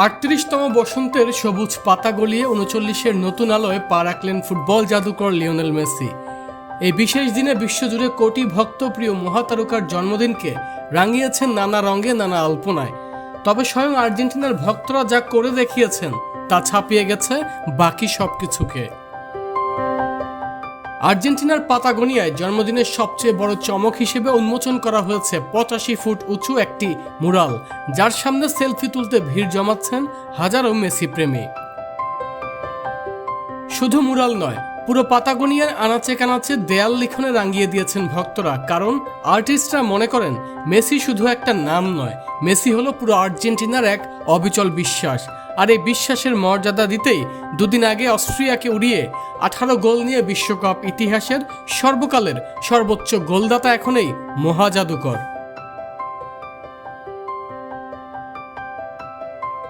৩৮তম বসন্তের সবুজ পাতা গলিয়ে ৩৯-এর নতুন আলোয় পা রাখলেন ফুটবল জাদুকর লিওনেল মেসি। এই বিশেষ দিনে বিশ্বজুড়ে কোটি ভক্তপ্রিয় মহাতারকার জন্মদিনকে রাঙিয়েছেন নানা রঙে নানা আলপনায়। তবে স্বয়ং আর্জেন্টিনার ভক্তরা যা করে দেখিয়েছেন তা ছাপিয়ে গেছে বাকি সবকিছুকে। আর্জেন্টিনার পাতাগোনিয়ায় জন্মদিনের সবচেয়ে বড় চমক হিসেবে উন্মোচন করা হয়েছে ৮৫ ফুট উঁচু একটি মুরাল, যার সামনে সেলফি তুলতে ভিড় জমাচ্ছেন হাজারো মেসি প্রেমী। শুধু মুরাল নয়, পুরো পাতাগোনিয়ার আনাচে কানাচে দেয়াল লিখনে রাঙিয়ে দিয়েছেন ভক্তরা, কারণ আর্টিস্টরা মনে করেন মেসি শুধু একটা নাম নয়, মেসি হলো পুরো আর্জেন্টিনার এক অবিচল বিশ্বাস। আর এই বিশ্বাসের মর্যাদা দিতেই দুদিন আগে অস্ট্রিয়াকে উড়িয়ে 18 গোল নিয়ে বিশ্বকাপ ইতিহাসের সর্বকালের সর্বোচ্চ গোলদাতা এখন এই মহাজাদুকর।